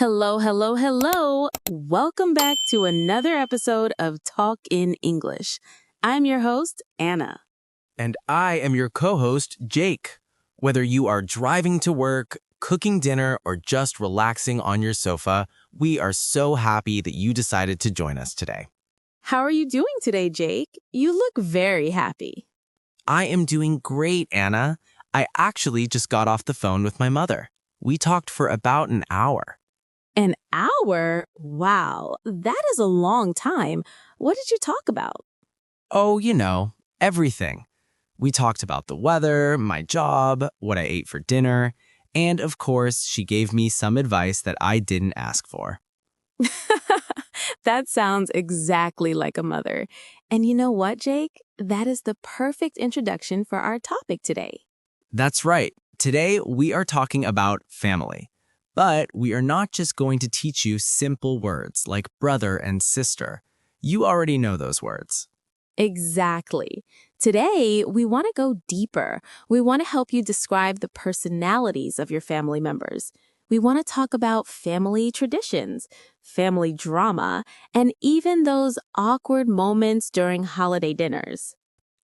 Hello, hello, hello. Welcome back to another episode of Talk in English. I'm your host, Anna. And I am your co-host, Jake. Whether you are driving to work, cooking dinner, or just relaxing on your sofa, we are so happy that you decided to join us today. How are you doing today, Jake? You look very happy. I am doing great, Anna. I actually just got off the phone with my mother. We talked for about an hour. An hour? Wow, that is a long time. What did you talk about? Oh, everything. We talked about the weather, my job, what I ate for dinner, and of course, she gave me some advice that I didn't ask for. That sounds exactly like a mother. And you know what, Jake? That is the perfect introduction for our topic today. That's right. Today, we are talking about family. But we are not just going to teach you simple words like brother and sister. You already know those words. Exactly. Today, we want to go deeper. We want to help you describe the personalities of your family members. We want to talk about family traditions, family drama, and even those awkward moments during holiday dinners.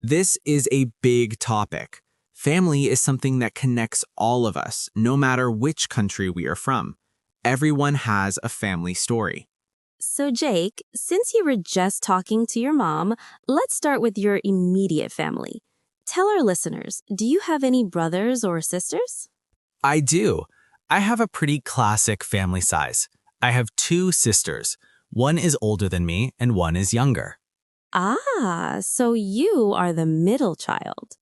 This is a big topic. Family is something that connects all of us, no matter which country we are from. Everyone has a family story. So, Jake, since you were just talking to your mom, let's start with your immediate family. Tell our listeners, do you have any brothers or sisters? I do. I have a pretty classic family size. I have two sisters. One is older than me and one is younger. Ah, so you are the middle child.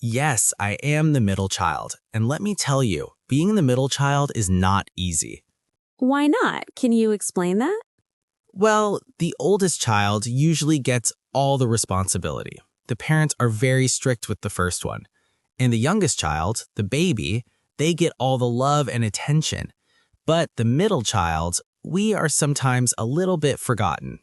Yes, I am the middle child. And let me tell you, being the middle child is not easy. Why not? Can you explain that? Well, the oldest child usually gets all the responsibility. The parents are very strict with the first one. And the youngest child, the baby, they get all the love and attention. But the middle child, we are sometimes a little bit forgotten.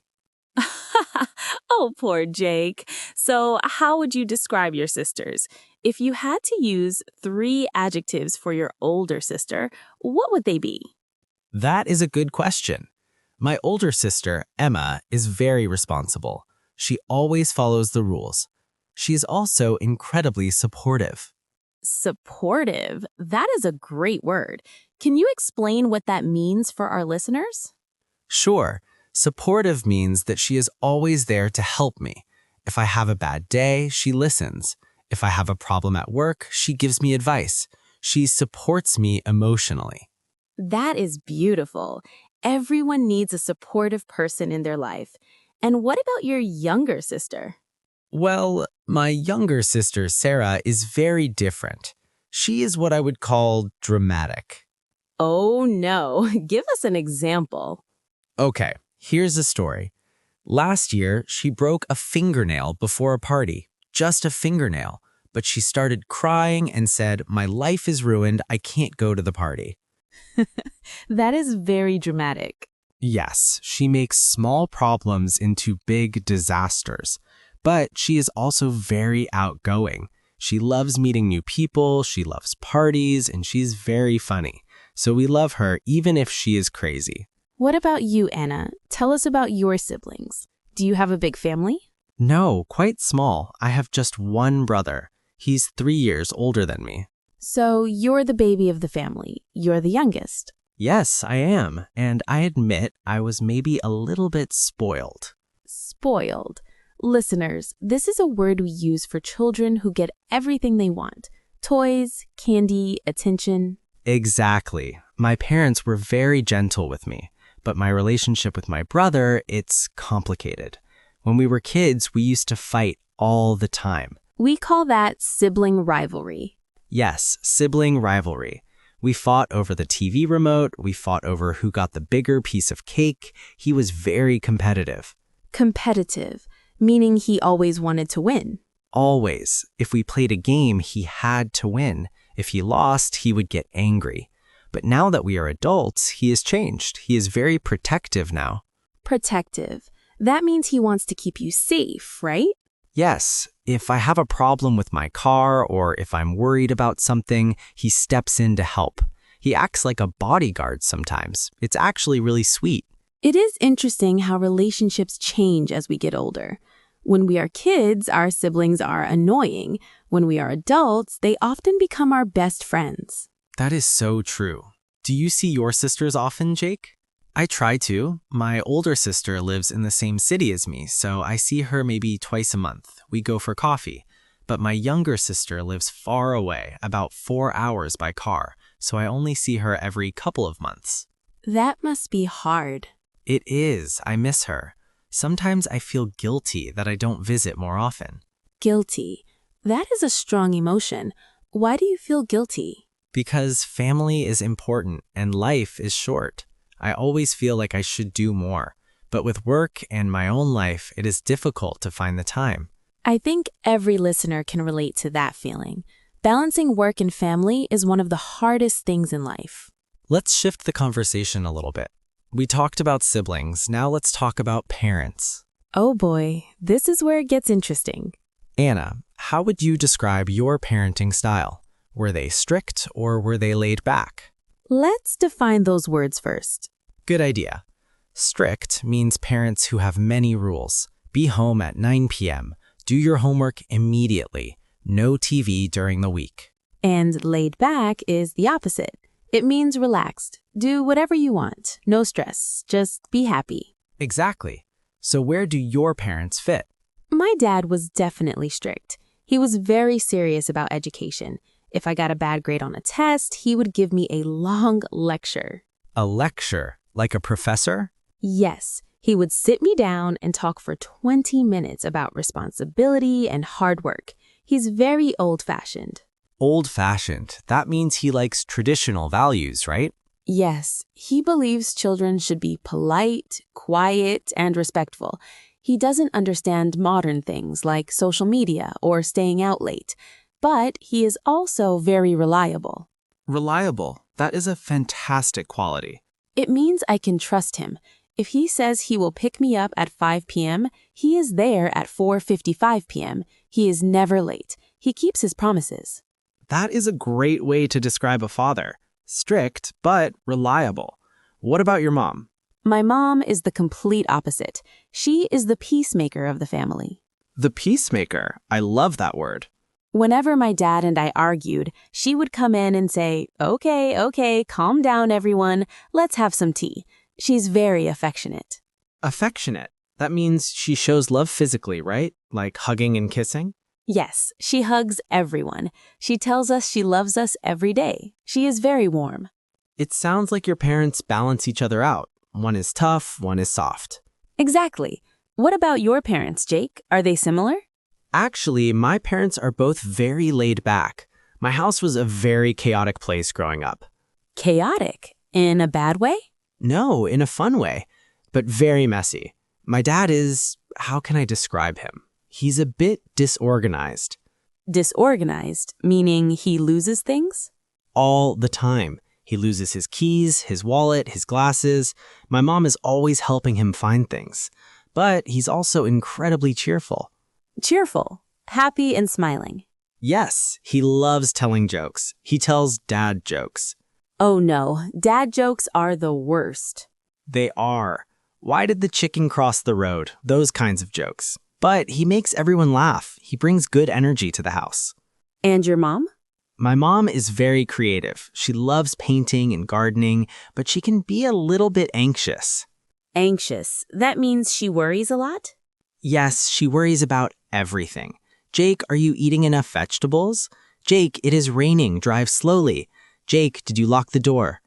Oh, poor Jake. So, how would you describe your sisters? If you had to use 3 adjectives for your older sister, what would they be? That is a good question. My older sister, Emma, is very responsible. She always follows the rules. She is also incredibly supportive. Supportive. That is a great word. Can you explain what that means for our listeners? Sure. Supportive means that she is always there to help me. If I have a bad day, she listens. If I have a problem at work, she gives me advice. She supports me emotionally. That is beautiful. Everyone needs a supportive person in their life. And what about your younger sister? Well, my younger sister, Sarah, is very different. She is what I would call dramatic. Oh no, give us an example. Okay, here's a story. Last year, she broke a fingernail before a party. Just a fingernail. But she started crying and said, "My life is ruined. I can't go to the party." That is very dramatic. Yes, she makes small problems into big disasters. But she is also very outgoing. She loves meeting new people, she loves parties, and she's very funny. So we love her even if she is crazy. What about you, Anna? Tell us about your siblings. Do you have a big family? No, quite small. I have just one brother. He's 3 years older than me. So you're the baby of the family. You're the youngest. Yes, I am. And I admit I was maybe a little bit spoiled. Spoiled. Listeners, this is a word we use for children who get everything they want. Toys, candy, attention. Exactly. My parents were very gentle with me. But my relationship with my brother, it's complicated. When we were kids, we used to fight all the time. We call that sibling rivalry. Yes, sibling rivalry. We fought over the TV remote. We fought over who got the bigger piece of cake. He was very competitive. Competitive, meaning he always wanted to win. Always. If we played a game, he had to win. If he lost, he would get angry. But now that we are adults, he has changed. He is very protective now. Protective. That means he wants to keep you safe, right? Yes, if I have a problem with my car or if I'm worried about something, he steps in to help. He acts like a bodyguard sometimes. It's actually really sweet. It is interesting how relationships change as we get older. When we are kids, our siblings are annoying. When we are adults, they often become our best friends. That is so true. Do you see your sisters often, Jake? I try to. My older sister lives in the same city as me, so I see her maybe twice a month. We go for coffee. But my younger sister lives far away, about 4 hours by car, so I only see her every couple of months. That must be hard. It is. I miss her. Sometimes I feel guilty that I don't visit more often. Guilty. That is a strong emotion. Why do you feel guilty? Because family is important and life is short. I always feel like I should do more. But with work and my own life, it is difficult to find the time. I think every listener can relate to that feeling. Balancing work and family is one of the hardest things in life. Let's shift the conversation a little bit. We talked about siblings. Now let's talk about parents. Oh boy, this is where it gets interesting. Anna, how would you describe your parenting style? Were they strict or were they laid back? Let's define those words first. Good idea. Strict means parents who have many rules. Be home at 9 p.m. Do your homework immediately. No TV during the week. And laid back is the opposite. It means relaxed. Do whatever you want. No stress. Just be happy. Exactly. So where do your parents fit? My dad was definitely strict. He was very serious about education. If I got a bad grade on a test, he would give me a long lecture. A lecture? Like a professor? Yes. He would sit me down and talk for 20 minutes about responsibility and hard work. He's very old-fashioned. Old-fashioned. That means he likes traditional values, right? Yes, he believes children should be polite, quiet, and respectful. He doesn't understand modern things like social media or staying out late, but he is also very reliable. Reliable. That is a fantastic quality. It means I can trust him. If he says he will pick me up at 5 p.m., he is there at 4:55 p.m. He is never late. He keeps his promises. That is a great way to describe a father. Strict, but reliable. What about your mom? My mom is the complete opposite. She is the peacemaker of the family. The peacemaker. I love that word. Whenever my dad and I argued, she would come in and say, Okay, calm down, everyone. Let's have some tea. She's very affectionate. Affectionate. That means she shows love physically, right? Like hugging and kissing? Yes, she hugs everyone. She tells us she loves us every day. She is very warm. It sounds like your parents balance each other out. One is tough, one is soft. Exactly. What about your parents, Jake? Are they similar? Actually, my parents are both very laid back. My house was a very chaotic place growing up. Chaotic? In a bad way? No, in a fun way, but very messy. My dad is, how can I describe him? He's a bit disorganized. Disorganized, meaning he loses things? All the time. He loses his keys, his wallet, his glasses. My mom is always helping him find things. But he's also incredibly cheerful. Cheerful, happy and smiling. Yes, he loves telling jokes. He tells dad jokes. Oh no, dad jokes are the worst. They are. Why did the chicken cross the road? Those kinds of jokes. But he makes everyone laugh. He brings good energy to the house. And your mom? My mom is very creative. She loves painting and gardening, but she can be a little bit anxious. Anxious. That means she worries a lot? Yes, she worries about everything. Jake, are you eating enough vegetables? Jake, it is raining. Drive slowly. Jake, did you lock the door?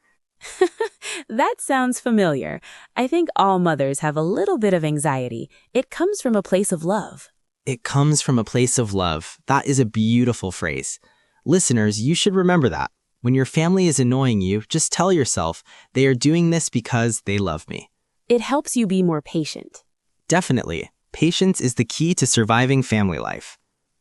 That sounds familiar. I think all mothers have a little bit of anxiety. It comes from a place of love. It comes from a place of love. That is a beautiful phrase. Listeners, you should remember that. When your family is annoying you, just tell yourself, they are doing this because they love me. It helps you be more patient. Definitely. Patience is the key to surviving family life.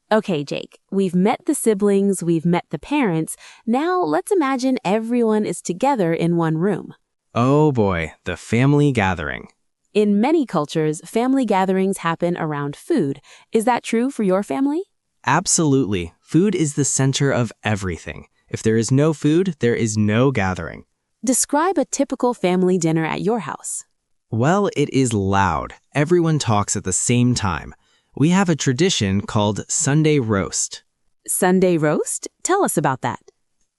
Okay, Jake, we've met the siblings, we've met the parents. Now let's imagine everyone is together in one room. Oh boy, the family gathering. In many cultures, family gatherings happen around food. Is that true for your family? Absolutely. Food is the center of everything. If there is no food, there is no gathering. Describe a typical family dinner at your house. Well, it is loud. Everyone talks at the same time. We have a tradition called Sunday roast. Sunday roast? Tell us about that.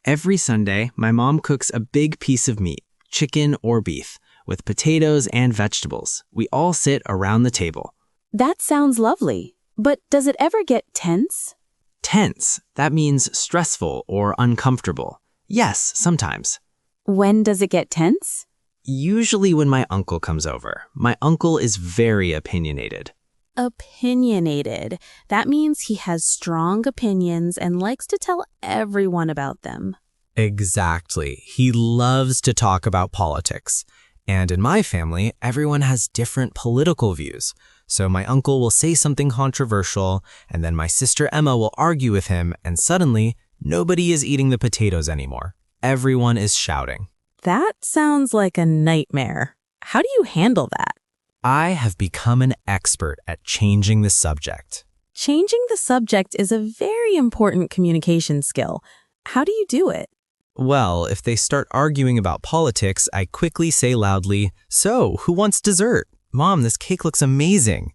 Every Sunday, my mom cooks a big piece of meat, chicken or beef, with potatoes and vegetables. We all sit around the table. That sounds lovely. But does it ever get tense? Tense, that means stressful or uncomfortable. Yes, sometimes. When does it get tense? Usually when my uncle comes over. My uncle is very opinionated. Opinionated. That means he has strong opinions and likes to tell everyone about them. Exactly. He loves to talk about politics. And in my family, everyone has different political views. So my uncle will say something controversial, and then my sister Emma will argue with him, and suddenly, nobody is eating the potatoes anymore. Everyone is shouting. That sounds like a nightmare. How do you handle that? I have become an expert at changing the subject. Changing the subject is a very important communication skill. How do you do it? Well, if they start arguing about politics, I quickly say loudly, "So, who wants dessert? Mom, this cake looks amazing."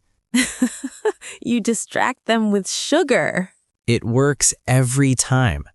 You distract them with sugar. It works every time.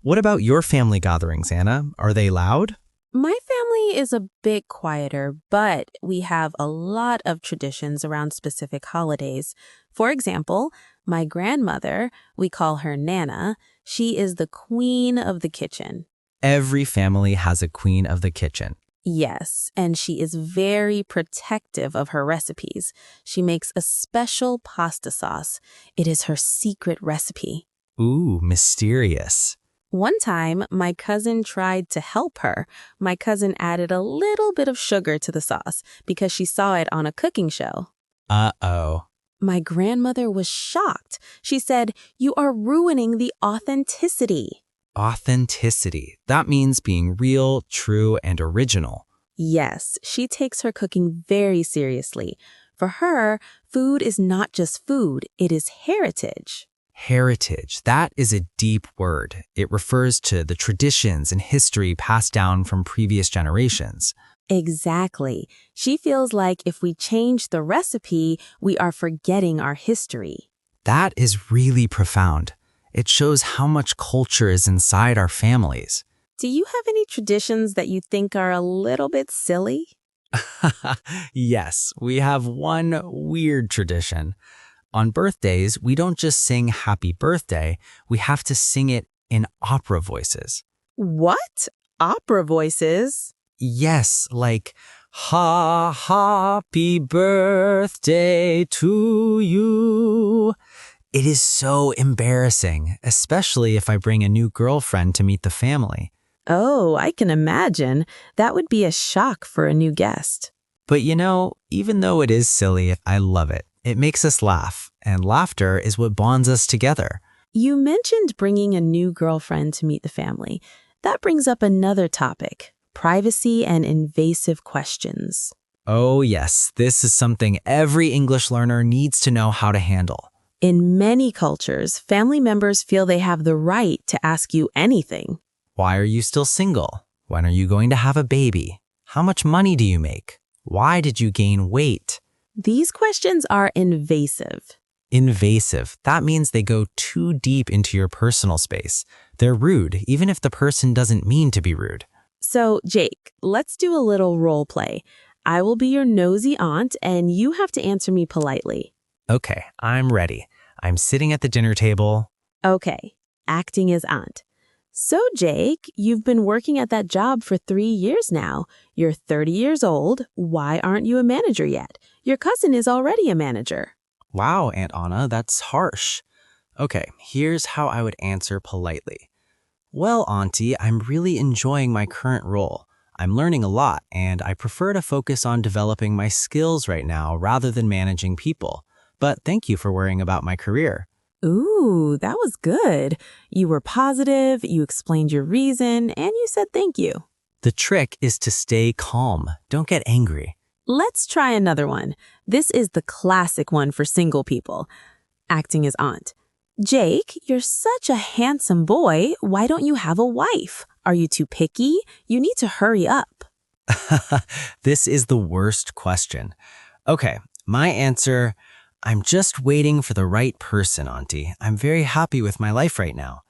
What about your family gatherings, Anna? Are they loud? My family is a bit quieter, but we have a lot of traditions around specific holidays. For example, my grandmother, we call her Nana, she is the queen of the kitchen. Every family has a queen of the kitchen. Yes, and she is very protective of her recipes. She makes a special pasta sauce. It is her secret recipe. Ooh, mysterious. One time, my cousin tried to help her. My cousin added a little bit of sugar to the sauce because she saw it on a cooking show. Uh-oh. My grandmother was shocked. She said, "You are ruining the authenticity." Authenticity. That means being real, true, and original. Yes, she takes her cooking very seriously. For her, food is not just food, it is heritage. Heritage. That is a deep word. It refers to the traditions and history passed down from previous generations. Exactly. She feels like if we change the recipe, we are forgetting our history. That is really profound. It shows how much culture is inside our families. Do you have any traditions that you think are a little bit silly? Yes, we have one weird tradition. On birthdays, we don't just sing happy birthday, we have to sing it in opera voices. What? Opera voices? Yes, like, happy birthday to you. It is so embarrassing, especially if I bring a new girlfriend to meet the family. Oh, I can imagine. That would be a shock for a new guest. But you know, even though it is silly, I love it. It makes us laugh, and laughter is what bonds us together. You mentioned bringing a new girlfriend to meet the family. That brings up another topic, privacy and invasive questions. Oh yes, this is something every English learner needs to know how to handle. In many cultures, family members feel they have the right to ask you anything. Why are you still single? When are you going to have a baby? How much money do you make? Why did you gain weight? These questions are invasive. Invasive. That means they go too deep into your personal space. They're rude, even if the person doesn't mean to be rude. So, Jake, let's do a little role play. I will be your nosy aunt, and you have to answer me politely. Okay, I'm ready. I'm sitting at the dinner table. Okay, acting as aunt. So, Jake, you've been working at that job for 3 years now. You're 30 years old. Why aren't you a manager yet? Your cousin is already a manager. Wow, Aunt Anna, that's harsh. Okay, here's how I would answer politely. Well, Auntie, I'm really enjoying my current role. I'm learning a lot, and I prefer to focus on developing my skills right now rather than managing people. But thank you for worrying about my career. Ooh, that was good. You were positive, you explained your reason, and you said thank you. The trick is to stay calm. Don't get angry. Let's try another one. This is the classic one for single people. Acting as aunt. Jake, you're such a handsome boy. Why don't you have a wife? Are you too picky? You need to hurry up. This is the worst question. Okay, my answer, I'm just waiting for the right person, Auntie. I'm very happy with my life right now.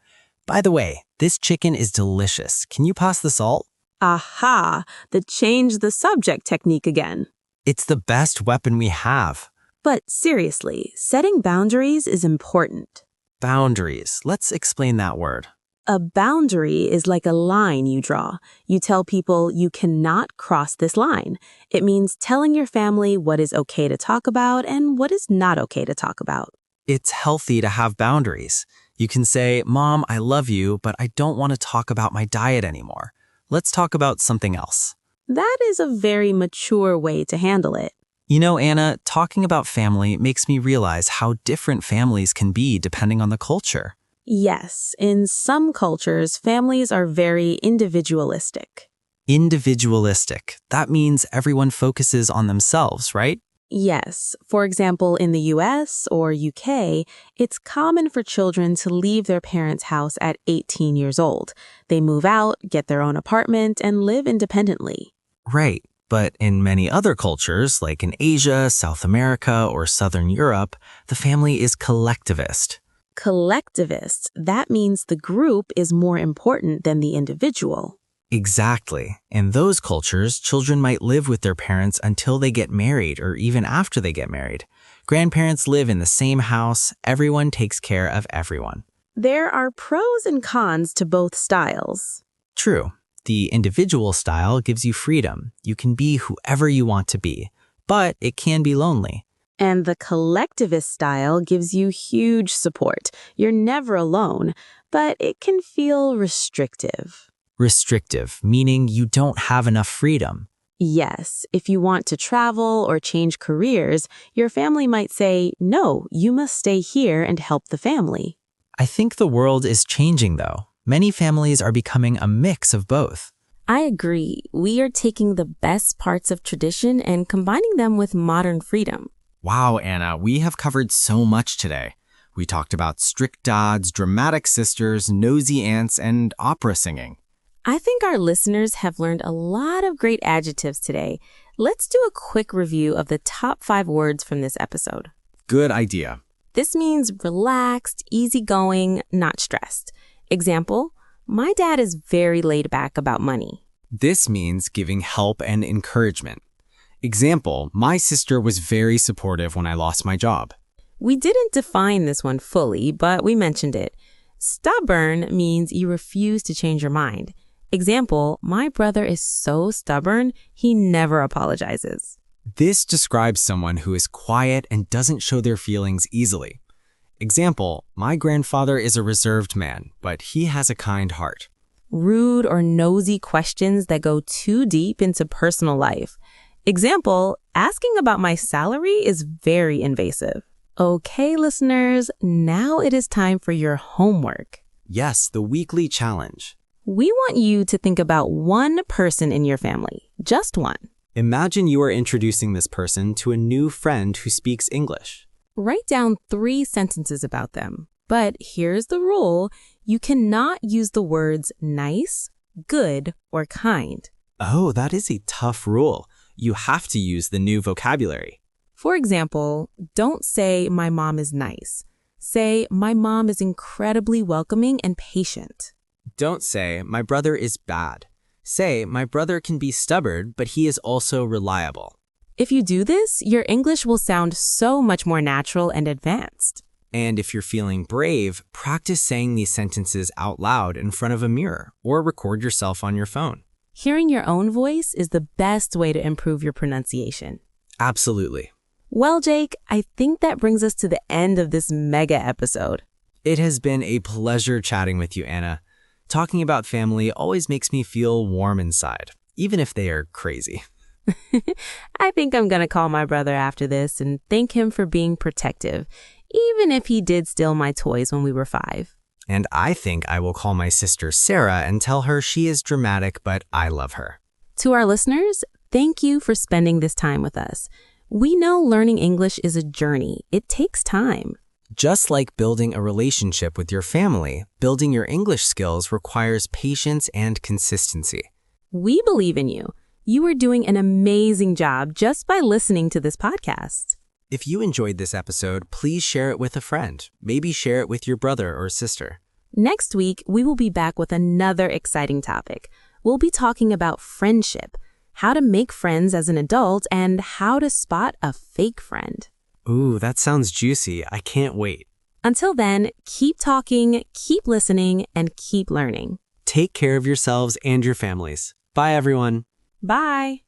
By the way, this chicken is delicious. Can you pass the salt? Aha, the change the subject technique again. It's the best weapon we have. But seriously, setting boundaries is important. Boundaries. Let's explain that word. A boundary is like a line you draw. You tell people you cannot cross this line. It means telling your family what is okay to talk about and what is not okay to talk about. It's healthy to have boundaries. You can say, Mom, I love you, but I don't want to talk about my diet anymore. Let's talk about something else. That is a very mature way to handle it. You know, Anna, talking about family makes me realize how different families can be depending on the culture. Yes, in some cultures, families are very individualistic. Individualistic. That means everyone focuses on themselves, right? Yes, for example, in the US or UK, it's common for children to leave their parents' house at 18 years old. They move out, get their own apartment, and live independently. Right. But in many other cultures, like in Asia, South America, or Southern Europe, the family is collectivist. Collectivist, that means the group is more important than the individual. Exactly. In those cultures, children might live with their parents until they get married or even after they get married. Grandparents live in the same house. Everyone takes care of everyone. There are pros and cons to both styles. True. The individual style gives you freedom. You can be whoever you want to be, but it can be lonely. And the collectivist style gives you huge support. You're never alone, but it can feel restrictive. Restrictive, meaning you don't have enough freedom. Yes, if you want to travel or change careers, your family might say, no, you must stay here and help the family. I think the world is changing, though. Many families are becoming a mix of both. I agree. We are taking the best parts of tradition and combining them with modern freedom. Wow, Anna, we have covered so much today. We talked about strict dads, dramatic sisters, nosy aunts, and opera singing. I think our listeners have learned a lot of great adjectives today. Let's do a quick review of the top 5 words from this episode. Good idea. This means relaxed, easygoing, not stressed. Example, my dad is very laid back about money. This means giving help and encouragement. Example, my sister was very supportive when I lost my job. We didn't define this one fully, but we mentioned it. Stubborn means you refuse to change your mind. Example, my brother is so stubborn, he never apologizes. This describes someone who is quiet and doesn't show their feelings easily. Example, my grandfather is a reserved man, but he has a kind heart. Rude or nosy questions that go too deep into personal life. Example, asking about my salary is very invasive. Okay, listeners, now it is time for your homework. Yes, the weekly challenge. We want you to think about one person in your family, just one. Imagine you are introducing this person to a new friend who speaks English. Write down 3 sentences about them. But here's the rule. You cannot use the words nice, good, or kind. Oh, that is a tough rule. You have to use the new vocabulary. For example, don't say my mom is nice. Say my mom is incredibly welcoming and patient. Don't say my brother is bad. Say my brother can be stubborn, but he is also reliable. If you do this, your English will sound so much more natural and advanced. And if you're feeling brave, practice saying these sentences out loud in front of a mirror or record yourself on your phone. Hearing your own voice is the best way to improve your pronunciation. Absolutely. Well, Jake, I think that brings us to the end of this mega episode. It has been a pleasure chatting with you, Anna. Talking about family always makes me feel warm inside, even if they are crazy. I think I'm going to call my brother after this and thank him for being protective, even if he did steal my toys when we were 5. And I think I will call my sister Sarah and tell her she is dramatic, but I love her. To our listeners, thank you for spending this time with us. We know learning English is a journey. It takes time. Just like building a relationship with your family, building your English skills requires patience and consistency. We believe in you. You are doing an amazing job just by listening to this podcast. If you enjoyed this episode, please share it with a friend. Maybe share it with your brother or sister. Next week, we will be back with another exciting topic. We'll be talking about friendship, how to make friends as an adult, and how to spot a fake friend. Ooh, that sounds juicy. I can't wait. Until then, keep talking, keep listening, and keep learning. Take care of yourselves and your families. Bye, everyone. Bye.